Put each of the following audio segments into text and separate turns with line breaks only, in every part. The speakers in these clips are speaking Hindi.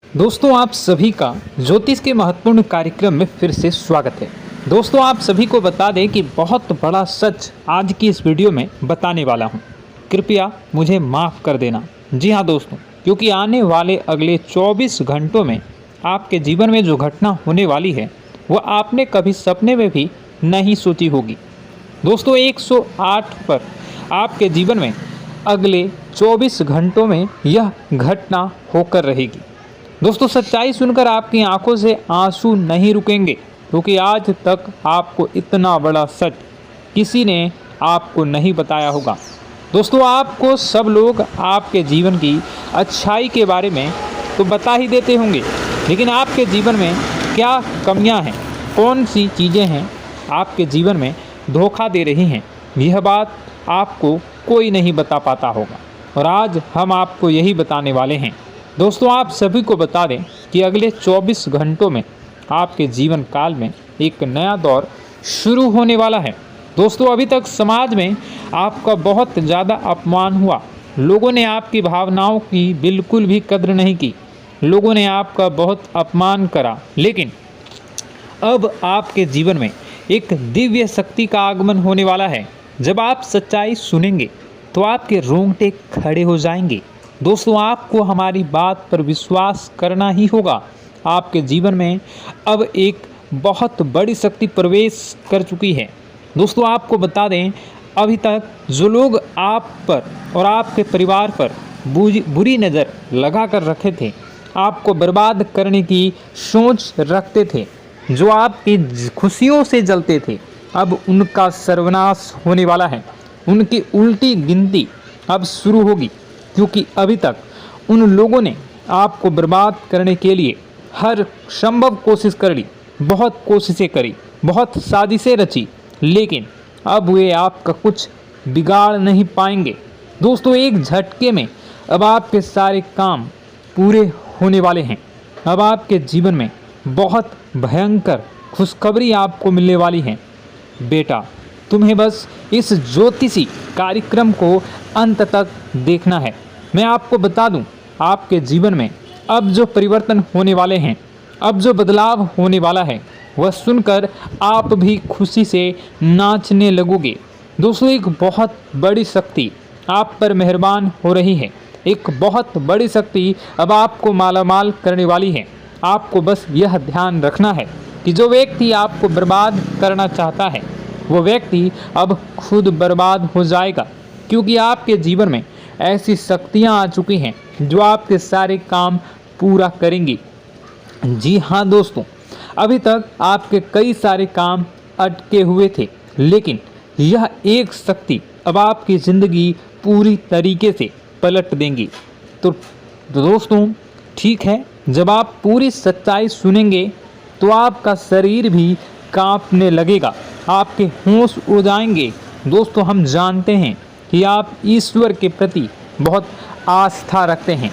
दोस्तों आप सभी का ज्योतिष के महत्वपूर्ण कार्यक्रम में फिर से स्वागत है। दोस्तों आप सभी को बता दें कि बहुत बड़ा सच आज की इस वीडियो में बताने वाला हूं। कृपया मुझे माफ़ कर देना। जी हां दोस्तों, क्योंकि आने वाले अगले 24 घंटों में आपके जीवन में जो घटना होने वाली है वह आपने कभी सपने में भी नहीं सोची होगी। दोस्तों 108 पर आपके जीवन में अगले 24 घंटों में यह घटना होकर रहेगी। दोस्तों सच्चाई सुनकर आपकी आंखों से आंसू नहीं रुकेंगे, क्योंकि आज तक आपको इतना बड़ा सच किसी ने आपको नहीं बताया होगा। दोस्तों आपको सब लोग आपके जीवन की अच्छाई के बारे में तो बता ही देते होंगे, लेकिन आपके जीवन में क्या कमियां हैं, कौन सी चीज़ें हैं आपके जीवन में धोखा दे रही हैं, यह बात आपको कोई नहीं बता पाता होगा। और आज हम आपको यही बताने वाले हैं। दोस्तों आप सभी को बता दें कि अगले 24 घंटों में आपके जीवन काल में एक नया दौर शुरू होने वाला है। दोस्तों अभी तक समाज में आपका बहुत ज़्यादा अपमान हुआ, लोगों ने आपकी भावनाओं की बिल्कुल भी कद्र नहीं की, लोगों ने आपका बहुत अपमान करा, लेकिन अब आपके जीवन में एक दिव्य शक्ति का आगमन होने वाला है। जब आप सच्चाई सुनेंगे तो आपके रोंगटे खड़े हो जाएंगे। दोस्तों आपको हमारी बात पर विश्वास करना ही होगा। आपके जीवन में अब एक बहुत बड़ी शक्ति प्रवेश कर चुकी है। दोस्तों आपको बता दें, अभी तक जो लोग आप पर और आपके परिवार पर बुरी नज़र लगा कर रखे थे, आपको बर्बाद करने की सोच रखते थे, जो आपकी खुशियों से जलते थे, अब उनका सर्वनाश होने वाला है। उनकी उल्टी गिनती अब शुरू होगी, क्योंकि अभी तक उन लोगों ने आपको बर्बाद करने के लिए हर संभव कोशिश कर ली, बहुत कोशिशें करी, बहुत साजिशें रची, लेकिन अब वे आपका कुछ बिगाड़ नहीं पाएंगे। दोस्तों एक झटके में अब आपके सारे काम पूरे होने वाले हैं। अब आपके जीवन में बहुत भयंकर खुशखबरी आपको मिलने वाली है। बेटा तुम्हें बस इस ज्योतिषी कार्यक्रम को अंत तक देखना है। मैं आपको बता दूं, आपके जीवन में अब जो परिवर्तन होने वाले हैं, अब जो बदलाव होने वाला है, वह सुनकर आप भी खुशी से नाचने लगोगे। दोस्तों एक बहुत बड़ी शक्ति आप पर मेहरबान हो रही है। एक बहुत बड़ी शक्ति अब आपको मालामाल करने वाली है। आपको बस यह ध्यान रखना है कि जो व्यक्ति आपको बर्बाद करना चाहता है, वो व्यक्ति अब खुद बर्बाद हो जाएगा, क्योंकि आपके जीवन में ऐसी शक्तियां आ चुकी हैं जो आपके सारे काम पूरा करेंगी। जी हाँ दोस्तों, अभी तक आपके कई सारे काम अटके हुए थे, लेकिन यह एक शक्ति अब आपकी ज़िंदगी पूरी तरीके से पलट देंगी। तो दोस्तों ठीक है, जब आप पूरी सच्चाई सुनेंगे तो आपका शरीर भी कांपने लगेगा, आपके होश उड़ जाएंगे। दोस्तों हम जानते हैं कि आप ईश्वर के प्रति बहुत आस्था रखते हैं,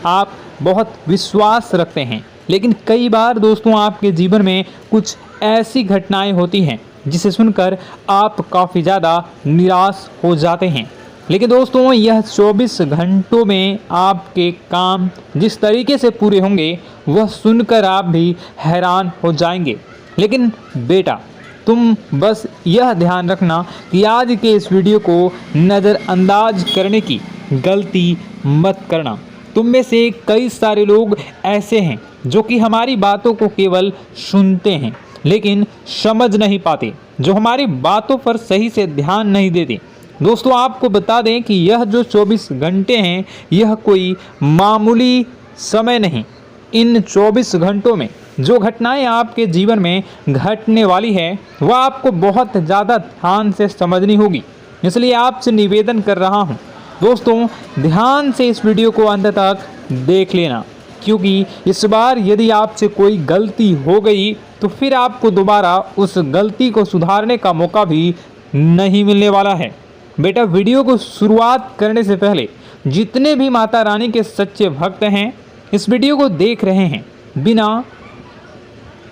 आप बहुत विश्वास रखते हैं, लेकिन कई बार दोस्तों आपके जीवन में कुछ ऐसी घटनाएं होती हैं जिसे सुनकर आप काफ़ी ज़्यादा निराश हो जाते हैं। लेकिन दोस्तों यह 24 घंटों में आपके काम जिस तरीके से पूरे होंगे वह सुनकर आप भी हैरान हो जाएंगे। लेकिन बेटा तुम बस यह ध्यान रखना कि आज के इस वीडियो को नज़रअंदाज करने की गलती मत करना। तुम में से कई सारे लोग ऐसे हैं जो कि हमारी बातों को केवल सुनते हैं लेकिन समझ नहीं पाते, जो हमारी बातों पर सही से ध्यान नहीं देते। दोस्तों आपको बता दें कि यह जो 24 घंटे हैं यह कोई मामूली समय नहीं। इन 24 घंटों में जो घटनाएं आपके जीवन में घटने वाली है वह आपको बहुत ज़्यादा ध्यान से समझनी होगी। इसलिए आपसे निवेदन कर रहा हूं दोस्तों, ध्यान से इस वीडियो को अंत तक देख लेना, क्योंकि इस बार यदि आपसे कोई गलती हो गई तो फिर आपको दोबारा उस गलती को सुधारने का मौका भी नहीं मिलने वाला है। बेटा वीडियो को शुरुआत करने से पहले जितने भी माता रानी के सच्चे भक्त हैं इस वीडियो को देख रहे हैं, बिना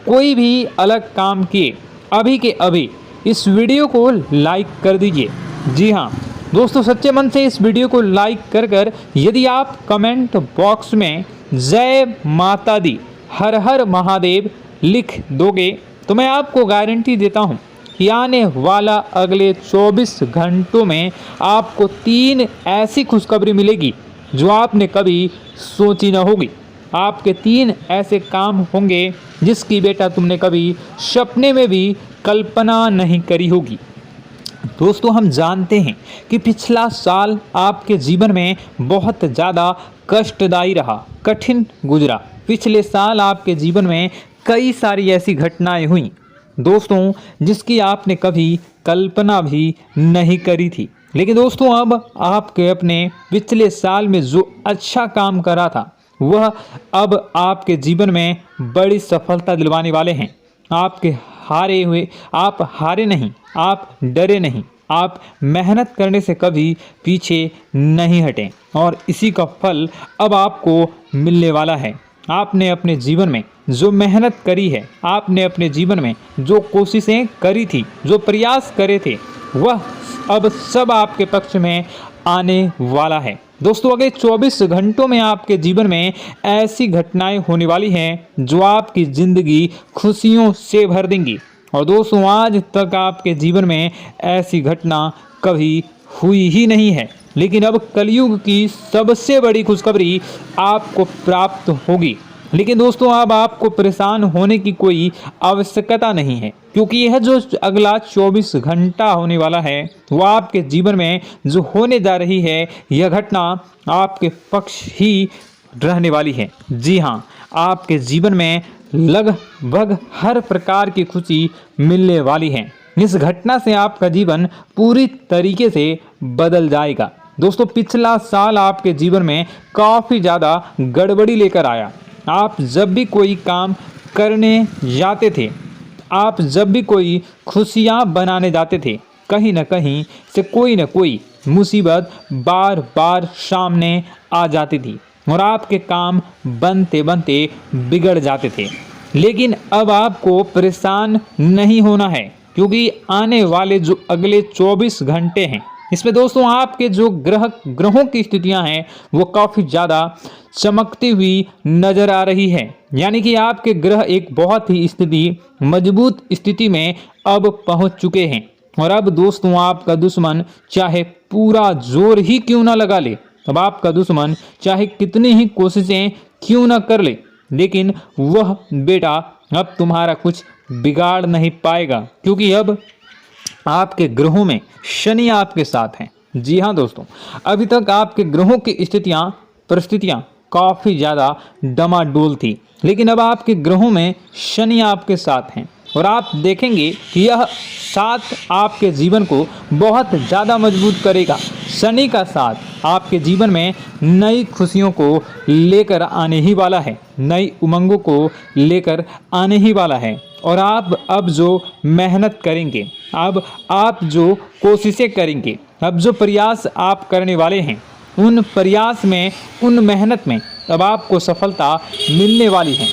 कोई भी अलग काम किए अभी के अभी इस वीडियो को लाइक कर दीजिए। जी हाँ दोस्तों, सच्चे मन से इस वीडियो को लाइक कर यदि आप कमेंट बॉक्स में जय माता दी, हर हर महादेव लिख दोगे तो मैं आपको गारंटी देता हूँ कि आने वाला अगले 24 घंटों में आपको 3 ऐसी खुशखबरी मिलेगी जो आपने कभी सोची न होगी। आपके 3 ऐसे काम होंगे जिसकी बेटा तुमने कभी सपने में भी कल्पना नहीं करी होगी। दोस्तों, हम जानते हैं कि पिछला साल आपके जीवन में बहुत ज़्यादा कष्टदायी रहा, कठिन गुजरा। पिछले साल आपके जीवन में कई सारी ऐसी घटनाएं हुई दोस्तों जिसकी आपने कभी कल्पना भी नहीं करी थी। लेकिन दोस्तों, अब आपके अपने पिछले साल में जो अच्छा काम करा था वह अब आपके जीवन में बड़ी सफलता दिलवाने वाले हैं। आप हारे नहीं, आप डरे नहीं, आप मेहनत करने से कभी पीछे नहीं हटें और इसी का फल अब आपको मिलने वाला है। आपने अपने जीवन में जो मेहनत करी है, आपने अपने जीवन में जो कोशिशें करी थी, जो प्रयास करे थे, वह अब सब आपके पक्ष में आने वाला है। दोस्तों, अगले 24 घंटों में आपके जीवन में ऐसी घटनाएं होने वाली हैं जो आपकी ज़िंदगी खुशियों से भर देंगी। और दोस्तों, आज तक आपके जीवन में ऐसी घटना कभी हुई ही नहीं है, लेकिन अब कलयुग की सबसे बड़ी खुशखबरी आपको प्राप्त होगी। लेकिन दोस्तों, अब आपको परेशान होने की कोई आवश्यकता नहीं है, क्योंकि यह जो अगला 24 घंटा होने वाला है वह आपके जीवन में जो होने जा रही है यह घटना आपके पक्ष ही रहने वाली है। जी हाँ, आपके जीवन में लगभग हर प्रकार की खुशी मिलने वाली है। इस घटना से आपका जीवन पूरी तरीके से बदल जाएगा। दोस्तों, पिछला साल आपके जीवन में काफ़ी ज़्यादा गड़बड़ी लेकर आया। आप जब भी कोई काम करने जाते थे, आप जब भी कोई खुशियाँ बनाने जाते थे, कहीं न कहीं से कोई न कोई मुसीबत बार बार सामने आ जाती थी और आपके काम बनते बनते बिगड़ जाते थे। लेकिन अब आपको परेशान नहीं होना है, क्योंकि आने वाले जो अगले 24 घंटे हैं इसमें दोस्तों आपके जो ग्रहों की स्थितियां हैं वो काफ़ी ज़्यादा चमकती हुई नज़र आ रही है। यानी कि आपके ग्रह एक बहुत ही मजबूत स्थिति में अब पहुंच चुके हैं। और अब दोस्तों, आपका दुश्मन चाहे पूरा जोर ही क्यों ना लगा ले, अब आपका दुश्मन चाहे कितनी ही कोशिशें क्यों ना कर ले, लेकिन वह बेटा अब तुम्हारा कुछ बिगाड़ नहीं पाएगा, क्योंकि अब आपके ग्रहों में शनि आपके साथ हैं। जी हाँ दोस्तों, अभी तक आपके ग्रहों की परिस्थितियाँ काफ़ी ज़्यादा डमाडोल थी, लेकिन अब आपके ग्रहों में शनि आपके साथ हैं और आप देखेंगे कि यह साथ आपके जीवन को बहुत ज़्यादा मजबूत करेगा। शनि का साथ आपके जीवन में नई खुशियों को लेकर आने ही वाला है, नई उमंगों को लेकर आने ही वाला है। और आप अब जो मेहनत करेंगे, अब आप जो कोशिशें करेंगे, अब जो प्रयास आप करने वाले हैं, उन प्रयास में, उन मेहनत में अब आपको सफलता मिलने वाली है।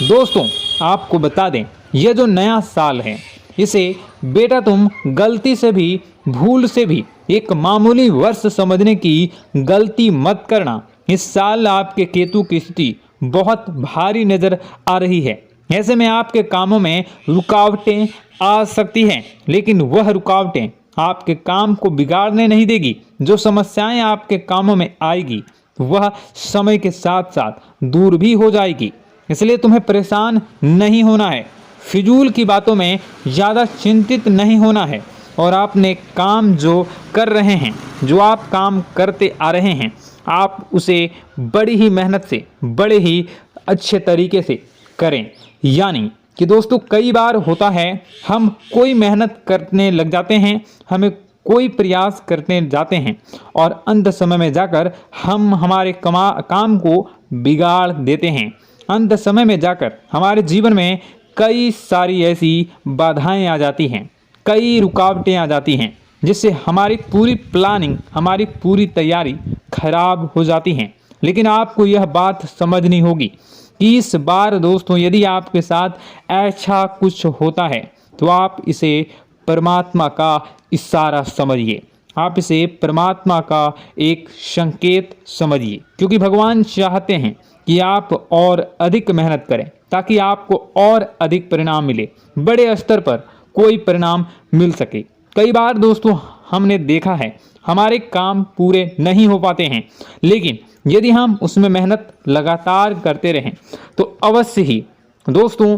दोस्तों, आपको बता दें, यह जो नया साल है इसे बेटा तुम गलती से भी, भूल से भी एक मामूली वर्ष समझने की गलती मत करना। इस साल आपके केतु की स्थिति बहुत भारी नज़र आ रही है। ऐसे में आपके कामों में रुकावटें आ सकती हैं, लेकिन वह रुकावटें आपके काम को बिगाड़ने नहीं देगी। जो समस्याएं आपके कामों में आएगी वह समय के साथ साथ दूर भी हो जाएगी। इसलिए तुम्हें परेशान नहीं होना है, फिजूल की बातों में ज़्यादा चिंतित नहीं होना है। और आपने काम जो कर रहे हैं, जो आप काम करते आ रहे हैं, आप उसे बड़ी ही मेहनत से, बड़े ही अच्छे तरीके से करें। यानी कि दोस्तों, कई बार होता है हम कोई मेहनत करने लग जाते हैं, हमें कोई प्रयास करने जाते हैं और अंत समय में जाकर हम हमारे काम को बिगाड़ देते हैं। अंत समय में जाकर हमारे जीवन में कई सारी ऐसी बाधाएं आ जाती हैं, कई रुकावटें आ जाती हैं, जिससे हमारी पूरी प्लानिंग, हमारी पूरी तैयारी खराब हो जाती हैं। लेकिन आपको यह बात समझनी होगी कि इस बार दोस्तों, यदि आपके साथ ऐसा कुछ होता है तो आप इसे परमात्मा का इशारा समझिए। आप इसे परमात्मा का एक संकेत समझिए, क्योंकि भगवान चाहते हैं कि आप और अधिक मेहनत करें ताकि आपको और अधिक परिणाम मिले, बड़े स्तर पर कोई परिणाम मिल सके। कई बार दोस्तों हमने देखा है हमारे काम पूरे नहीं हो पाते हैं, लेकिन यदि हम उसमें मेहनत लगातार करते रहें तो अवश्य ही दोस्तों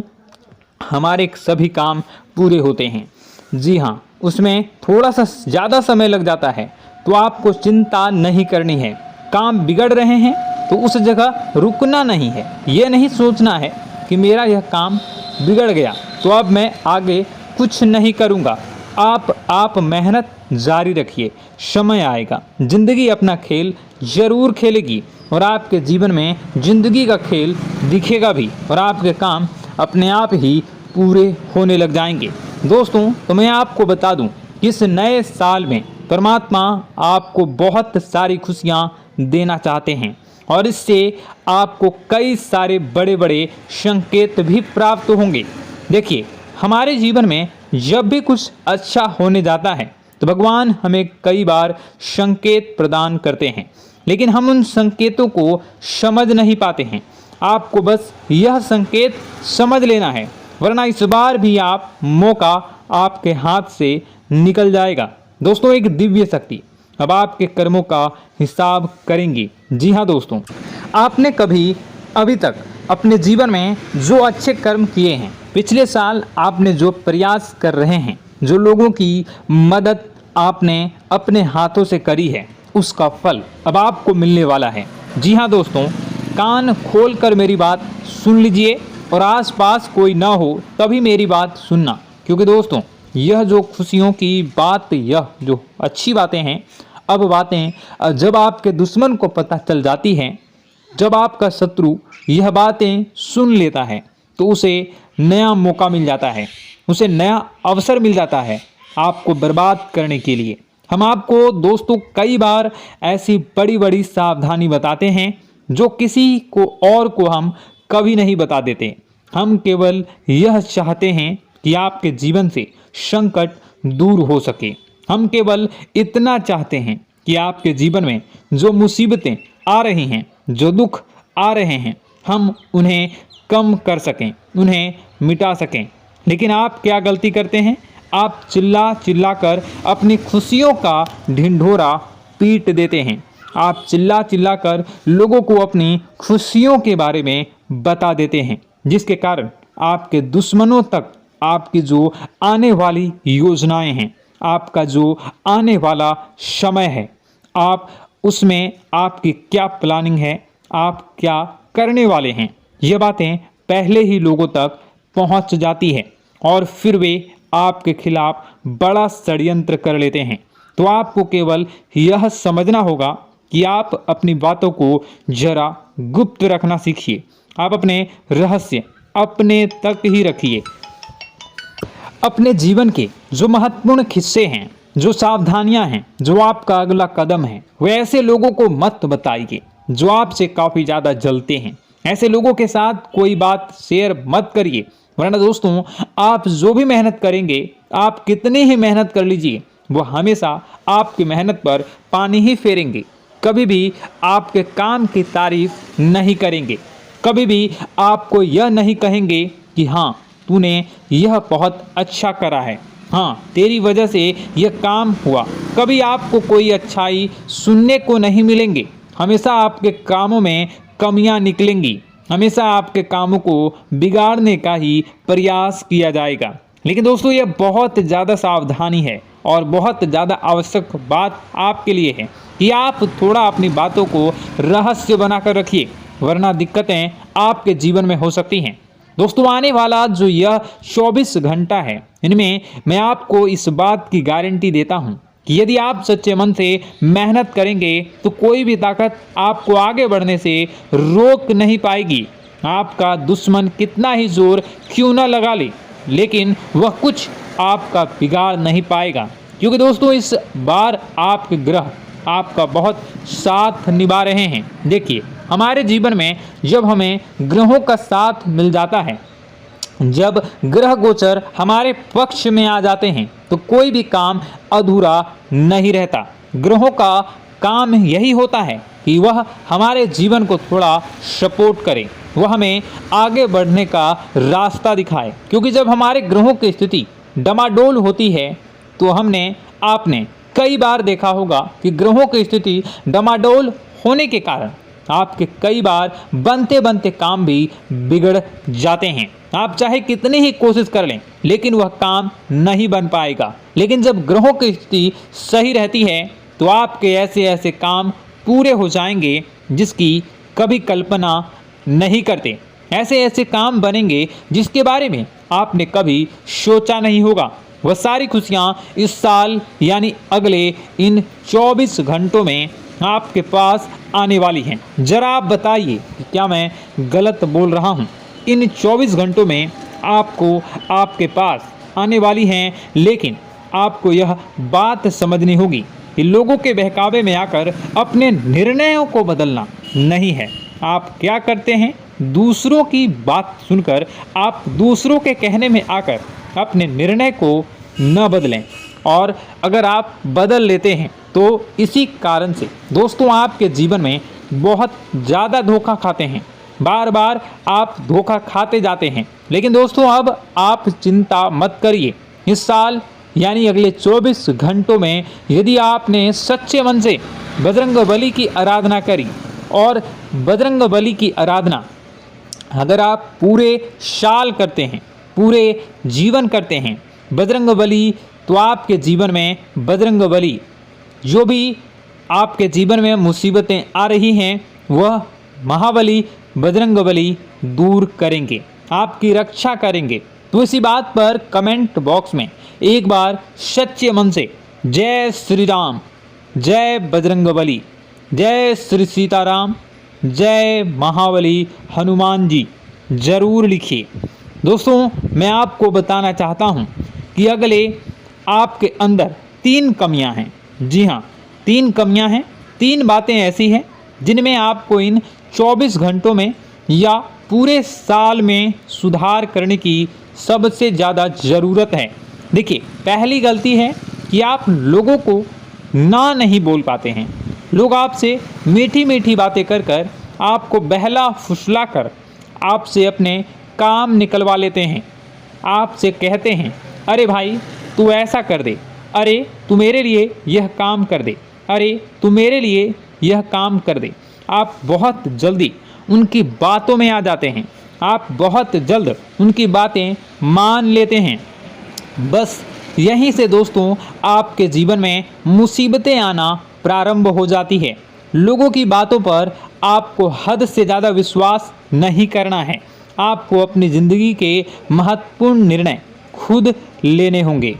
हमारे सभी काम पूरे होते हैं। जी हाँ, उसमें थोड़ा सा ज़्यादा समय लग जाता है तो आपको चिंता नहीं करनी है। काम बिगड़ रहे हैं तो उस जगह रुकना नहीं है, ये नहीं सोचना है कि मेरा यह काम बिगड़ गया तो अब मैं आगे कुछ नहीं करूँगा। आप मेहनत जारी रखिए, समय आएगा, ज़िंदगी अपना खेल ज़रूर खेलेगी और आपके जीवन में ज़िंदगी का खेल दिखेगा भी और आपके काम अपने आप ही पूरे होने लग जाएंगे। दोस्तों तो मैं आपको बता दूं कि इस नए साल में परमात्मा आपको बहुत सारी खुशियां देना चाहते हैं और इससे आपको कई सारे बड़े बड़े संकेत भी प्राप्त होंगे। देखिए, हमारे जीवन में जब भी कुछ अच्छा होने जाता है तो भगवान हमें कई बार संकेत प्रदान करते हैं, लेकिन हम उन संकेतों को समझ नहीं पाते हैं। आपको बस यह संकेत समझ लेना है, वरना इस बार भी आप मौका आपके हाथ से निकल जाएगा। दोस्तों, एक दिव्य शक्ति अब आपके कर्मों का हिसाब करेंगी। जी हाँ दोस्तों, आपने कभी अभी तक अपने जीवन में जो अच्छे कर्म किए हैं, पिछले साल आपने जो प्रयास कर रहे हैं, जो लोगों की मदद आपने अपने हाथों से करी है, उसका फल अब आपको मिलने वाला है। जी हाँ दोस्तों, कान खोलकर मेरी बात सुन लीजिए और आसपास कोई ना हो तभी मेरी बात सुनना, क्योंकि दोस्तों यह जो खुशियों की बात, यह जो अच्छी बातें हैं, अब बातें जब आपके दुश्मन को पता चल जाती हैं, जब आपका शत्रु यह बातें सुन लेता है तो उसे नया मौका मिल जाता है, उसे नया अवसर मिल जाता है आपको बर्बाद करने के लिए। हम आपको दोस्तों कई बार ऐसी बड़ी बड़ी सावधानी बताते हैं जो किसी को और को हम कभी नहीं बता देते। हम केवल यह चाहते हैं कि आपके जीवन से संकट दूर हो सके। हम केवल इतना चाहते हैं कि आपके जीवन में जो मुसीबतें आ रही हैं, जो दुख आ रहे हैं, हम उन्हें कम कर सकें, उन्हें मिटा सकें। लेकिन आप क्या गलती करते हैं? आप चिल्ला चिल्ला कर अपनी खुशियों का ढिंढोरा पीट देते हैं। आप चिल्ला चिल्ला कर लोगों को अपनी खुशियों के बारे में बता देते हैं, जिसके कारण आपके दुश्मनों तक आपकी जो आने वाली योजनाएं हैं, आपका जो आने वाला समय है, आप उसमें आपकी क्या प्लानिंग है, आप क्या करने वाले हैं, ये बातें पहले ही लोगों तक पहुंच जाती है और फिर वे आपके खिलाफ बड़ा षड्यंत्र कर लेते हैं। तो आपको केवल यह समझना होगा कि आप अपनी बातों को जरा गुप्त रखना सीखिए। आप अपने रहस्य अपने तक ही रखिए। अपने जीवन के जो महत्वपूर्ण हिस्से हैं, जो सावधानियां हैं, जो आपका अगला कदम है, वे ऐसे लोगों को मत बताइए जो आपसे काफ़ी ज़्यादा जलते हैं। ऐसे लोगों के साथ कोई बात शेयर मत करिए, वरना दोस्तों आप जो भी मेहनत करेंगे, आप कितनी ही मेहनत कर लीजिए, वो हमेशा आपकी मेहनत पर पानी ही फेरेंगे। कभी भी आपके काम की तारीफ नहीं करेंगे, कभी भी आपको यह नहीं कहेंगे कि हाँ तूने यह बहुत अच्छा करा है, हाँ तेरी वजह से यह काम हुआ। कभी आपको कोई अच्छाई सुनने को नहीं मिलेंगे। हमेशा आपके कामों में कमियां निकलेंगी, हमेशा आपके कामों को बिगाड़ने का ही प्रयास किया जाएगा। लेकिन दोस्तों यह बहुत ज़्यादा सावधानी है और बहुत ज़्यादा आवश्यक बात आपके लिए है कि आप थोड़ा अपनी बातों को रहस्य बनाकर रखिए, वरना दिक्कतें आपके जीवन में हो सकती हैं। दोस्तों आने वाला जो यह 24 घंटा है, इनमें मैं आपको इस बात की गारंटी देता हूँ कि यदि आप सच्चे मन से मेहनत करेंगे तो कोई भी ताकत आपको आगे बढ़ने से रोक नहीं पाएगी। आपका दुश्मन कितना ही जोर क्यों न लगा ले, लेकिन वह कुछ आपका बिगाड़ नहीं पाएगा, क्योंकि दोस्तों इस बार आपके ग्रह आपका बहुत साथ निभा रहे हैं। देखिए, हमारे जीवन में जब हमें ग्रहों का साथ मिल जाता है जब ग्रह गोचर हमारे पक्ष में आ जाते हैं तो कोई भी काम अधूरा नहीं रहता। ग्रहों का काम यही होता है कि वह हमारे जीवन को थोड़ा सपोर्ट करे, वह हमें आगे बढ़ने का रास्ता दिखाए। क्योंकि जब हमारे ग्रहों की स्थिति डमाडोल होती है तो आपने कई बार देखा होगा कि ग्रहों की स्थिति डमाडोल होने के कारण आपके कई बार बनते बनते काम भी बिगड़ जाते हैं। आप चाहे कितनी ही कोशिश कर लें लेकिन वह काम नहीं बन पाएगा। लेकिन जब ग्रहों की स्थिति सही रहती है तो आपके ऐसे ऐसे काम पूरे हो जाएंगे जिसकी कभी कल्पना नहीं करते। ऐसे ऐसे काम बनेंगे जिसके बारे में आपने कभी सोचा नहीं होगा। वह सारी खुशियाँ इस साल यानी अगले इन 24 घंटों में आपके पास आने वाली हैं। जरा आप बताइए कि क्या मैं गलत बोल रहा हूँ? इन 24 घंटों में आपको आपके पास आने वाली हैं, लेकिन आपको यह बात समझनी होगी कि लोगों के बहकावे में आकर अपने निर्णयों को बदलना नहीं है। आप क्या करते हैं? दूसरों की बात सुनकर आप दूसरों के कहने में आकर अपने निर्णय को न बदलें, और अगर आप बदल लेते हैं तो इसी कारण से दोस्तों आपके जीवन में बहुत ज़्यादा धोखा खाते हैं। बार बार आप धोखा खाते जाते हैं। लेकिन दोस्तों अब आप चिंता मत करिए। इस साल यानी अगले 24 घंटों में यदि आपने सच्चे मन से बजरंगबली की आराधना करी, और बजरंगबली की आराधना अगर आप पूरे साल करते हैं, पूरे जीवन करते हैं बजरंगबली, तो आपके जीवन में बजरंगबली जो भी आपके जीवन में मुसीबतें आ रही हैं वह महाबली बजरंगबली दूर करेंगे, आपकी रक्षा करेंगे। तो इसी बात पर कमेंट बॉक्स में एक बार सच्चे मन से जय श्री राम, जय बजरंगबली, जय श्री सीताराम, जय महाबली हनुमान जी जरूर लिखिए। दोस्तों मैं आपको बताना चाहता हूँ कि अगले आपके अंदर 3 कमियां हैं। जी हाँ, 3 कमियां हैं। 3 बातें ऐसी हैं जिनमें आपको इन 24 घंटों में या पूरे साल में सुधार करने की सबसे ज़्यादा ज़रूरत है। देखिए, पहली गलती है कि आप लोगों को ना नहीं बोल पाते हैं। लोग आपसे मीठी मीठी बातें कर कर आपको बहला फुसला कर आपसे अपने काम निकलवा लेते हैं। आपसे कहते हैं, अरे भाई तू ऐसा कर दे, अरे तू मेरे लिए यह काम कर दे, अरे तू मेरे लिए यह काम कर दे। आप बहुत जल्दी उनकी बातों में आ जाते हैं, आप बहुत जल्द उनकी बातें मान लेते हैं। बस यहीं से दोस्तों आपके जीवन में मुसीबतें आना प्रारंभ हो जाती है। लोगों की बातों पर आपको हद से ज़्यादा विश्वास नहीं करना है। आपको अपनी ज़िंदगी के महत्वपूर्ण निर्णय खुद लेने होंगे।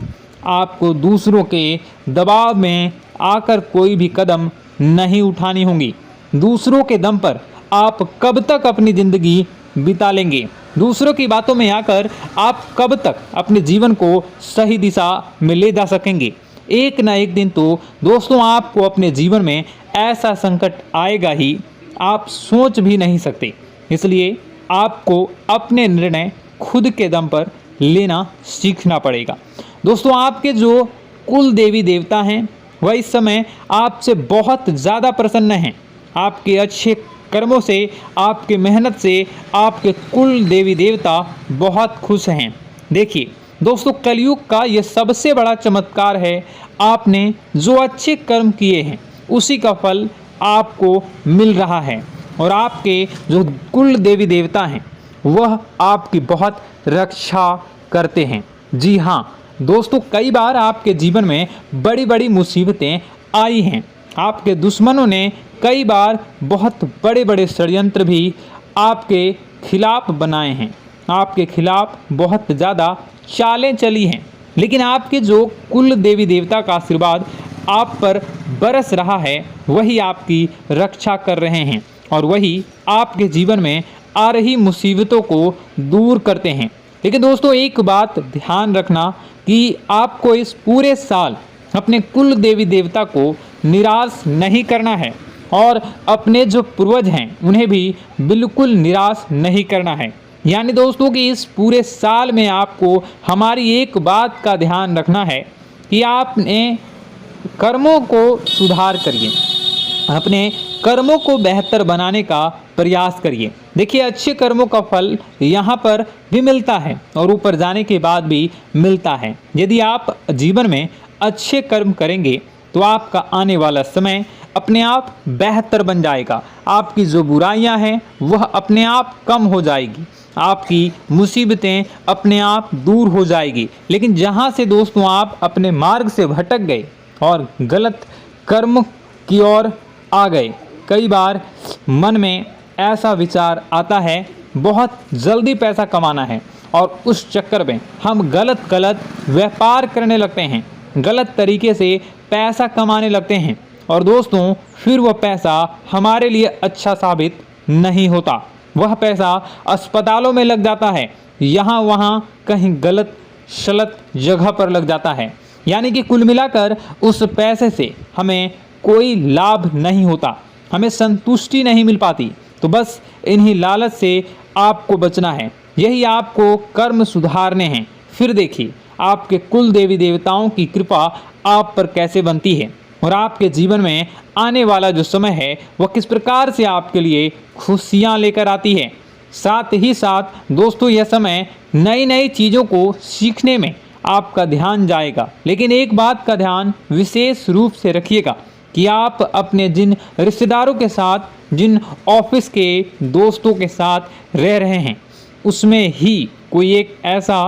आपको दूसरों के दबाव में आकर कोई भी कदम नहीं उठानी होगी। दूसरों के दम पर आप कब तक अपनी ज़िंदगी बिता लेंगे? दूसरों की बातों में आकर आप कब तक अपने जीवन को सही दिशा में ले जा सकेंगे? एक ना एक दिन तो दोस्तों आपको अपने जीवन में ऐसा संकट आएगा ही, आप सोच भी नहीं सकते। इसलिए आपको अपने निर्णय खुद के दम पर लेना सीखना पड़ेगा। दोस्तों आपके जो कुल देवी देवता हैं वह इस समय आपसे बहुत ज़्यादा प्रसन्न हैं। आपके अच्छे कर्मों से, आपके मेहनत से आपके कुल देवी देवता बहुत खुश हैं। देखिए दोस्तों, कलयुग का ये सबसे बड़ा चमत्कार है। आपने जो अच्छे कर्म किए हैं उसी का फल आपको मिल रहा है, और आपके जो कुल देवी देवता हैं वह आपकी बहुत रक्षा करते हैं। जी हाँ दोस्तों, कई बार आपके जीवन में बड़ी बड़ी मुसीबतें आई हैं। आपके दुश्मनों ने कई बार बहुत बड़े बड़े षड्यंत्र भी आपके खिलाफ बनाए हैं, आपके खिलाफ बहुत ज़्यादा चालें चली हैं। लेकिन आपके जो कुल देवी देवता का आशीर्वाद आप पर बरस रहा है वही आपकी रक्षा कर रहे हैं, और वही आपके जीवन में आ रही मुसीबतों को दूर करते हैं। लेकिन दोस्तों एक बात ध्यान रखना कि आपको इस पूरे साल अपने कुल देवी देवता को निराश नहीं करना है, और अपने जो पूर्वज हैं उन्हें भी बिल्कुल निराश नहीं करना है। यानी दोस्तों कि इस पूरे साल में आपको हमारी एक बात का ध्यान रखना है कि आपने कर्मों को सुधार करिए, अपने कर्मों को बेहतर बनाने का प्रयास करिए। देखिए, अच्छे कर्मों का फल यहाँ पर भी मिलता है और ऊपर जाने के बाद भी मिलता है। यदि आप जीवन में अच्छे कर्म करेंगे तो आपका आने वाला समय अपने आप बेहतर बन जाएगा। आपकी जो बुराइयां हैं वह अपने आप कम हो जाएगी, आपकी मुसीबतें अपने आप दूर हो जाएगी। लेकिन जहां से दोस्तों आप अपने मार्ग से भटक गए और गलत कर्म की ओर आ गए, कई बार मन में ऐसा विचार आता है बहुत जल्दी पैसा कमाना है और उस चक्कर में हम गलत व्यापार करने लगते हैं, गलत तरीके से पैसा कमाने लगते हैं और दोस्तों फिर वह पैसा हमारे लिए अच्छा साबित नहीं होता। वह पैसा अस्पतालों में लग जाता है, यहाँ वहाँ कहीं गलत शलत जगह पर लग जाता है। यानी कि कुल मिलाकर उस पैसे से हमें कोई लाभ नहीं होता, हमें संतुष्टि नहीं मिल पाती। तो बस इन्हीं लालच से आपको बचना है, यही आपको कर्म सुधारने हैं। फिर देखिए आपके कुल देवी देवताओं की कृपा आप पर कैसे बनती है और आपके जीवन में आने वाला जो समय है वह किस प्रकार से आपके लिए खुशियाँ लेकर आती है। साथ ही साथ दोस्तों यह समय नई नई चीज़ों को सीखने में आपका ध्यान जाएगा। लेकिन एक बात का ध्यान विशेष रूप से रखिएगा कि आप अपने जिन रिश्तेदारों के साथ, जिन ऑफिस के दोस्तों के साथ रह रहे हैं, उसमें ही कोई एक ऐसा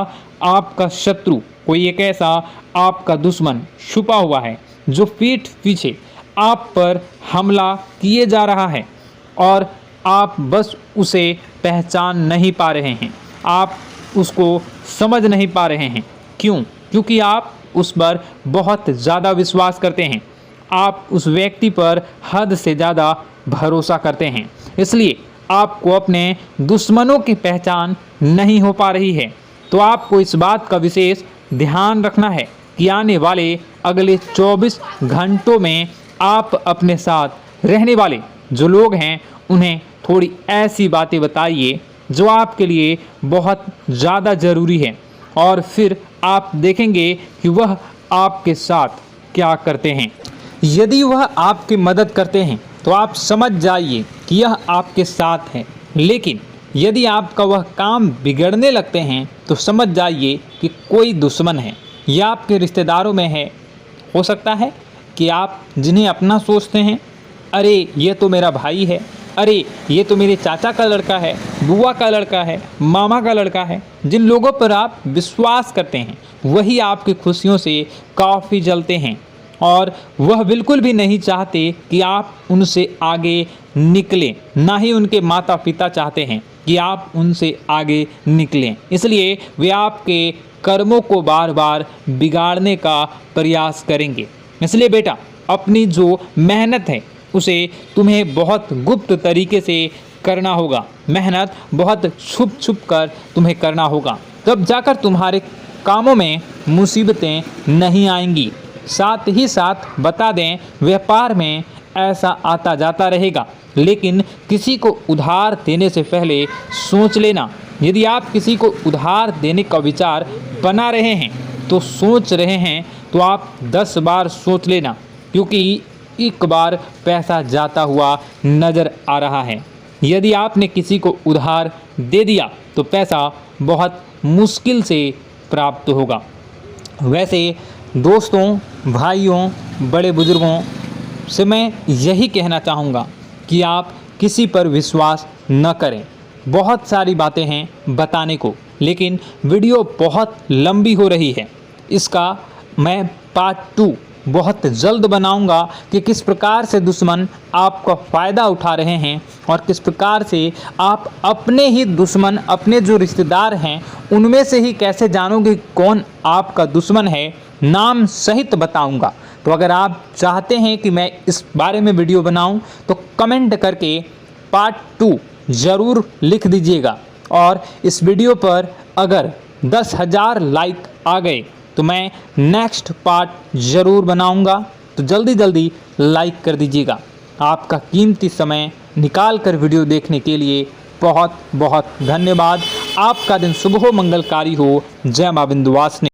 आपका शत्रु, कोई एक ऐसा आपका दुश्मन छुपा हुआ है जो पीठ पीछे आप पर हमला किए जा रहा है और आप बस उसे पहचान नहीं पा रहे हैं, आप उसको समझ नहीं पा रहे हैं। क्यों? क्योंकि आप उस पर बहुत ज़्यादा विश्वास करते हैं, आप उस व्यक्ति पर हद से ज़्यादा भरोसा करते हैं, इसलिए आपको अपने दुश्मनों की पहचान नहीं हो पा रही है। तो आपको इस बात का विशेष ध्यान रखना है कि आने वाले अगले 24 घंटों में आप अपने साथ रहने वाले जो लोग हैं उन्हें थोड़ी ऐसी बातें बताइए जो आपके लिए बहुत ज़्यादा ज़रूरी है और फिर आप देखेंगे कि वह आपके साथ क्या करते हैं। यदि वह आपकी मदद करते हैं तो आप समझ जाइए कि यह आपके साथ है, लेकिन यदि आपका वह काम बिगड़ने लगते हैं तो समझ जाइए कि कोई दुश्मन है या आपके रिश्तेदारों में है। हो सकता है कि आप जिन्हें अपना सोचते हैं, अरे ये तो मेरा भाई है, अरे ये तो मेरे चाचा का लड़का है, बुआ का लड़का है, मामा का लड़का है, जिन लोगों पर आप विश्वास करते हैं वही आपकी खुशियों से काफ़ी जलते हैं और वह बिल्कुल भी नहीं चाहते कि आप उनसे आगे निकलें, ना ही उनके माता पिता चाहते हैं कि आप उनसे आगे निकलें। इसलिए वे आपके कर्मों को बार बार बिगाड़ने का प्रयास करेंगे। इसलिए बेटा, अपनी जो मेहनत है उसे तुम्हें बहुत गुप्त तरीके से करना होगा, मेहनत बहुत छुप छुप कर तुम्हें करना होगा, तब जाकर तुम्हारे कामों में मुसीबतें नहीं आएंगी। साथ ही साथ बता दें, व्यापार में ऐसा आता जाता रहेगा, लेकिन किसी को उधार देने से पहले सोच लेना। यदि आप किसी को उधार देने का विचार बना रहे हैं तो सोच रहे हैं तो आप 10 बार सोच लेना, क्योंकि एक बार पैसा जाता हुआ नज़र आ रहा है। यदि आपने किसी को उधार दे दिया तो पैसा बहुत मुश्किल से प्राप्त होगा। वैसे दोस्तों, भाइयों, बड़े बुजुर्गों से मैं यही कहना चाहूँगा कि आप किसी पर विश्वास न करें। बहुत सारी बातें हैं बताने को, लेकिन वीडियो बहुत लंबी हो रही है। इसका मैं पार्ट 2 बहुत जल्द बनाऊंगा कि किस प्रकार से दुश्मन आपका फ़ायदा उठा रहे हैं और किस प्रकार से आप अपने ही दुश्मन, अपने जो रिश्तेदार हैं उनमें से ही कैसे जानोगे कौन आपका दुश्मन है, नाम सहित बताऊंगा। तो अगर आप चाहते हैं कि मैं इस बारे में वीडियो बनाऊं तो कमेंट करके पार्ट 2 ज़रूर लिख दीजिएगा। और इस वीडियो पर अगर 10,000 लाइक आ गए तो मैं नेक्स्ट पार्ट ज़रूर बनाऊंगा। तो जल्दी जल्दी लाइक कर दीजिएगा। आपका कीमती समय निकाल कर वीडियो देखने के लिए बहुत बहुत धन्यवाद। आपका दिन शुभ हो, मंगलकारी हो। जय मां विंध्यवासिनी।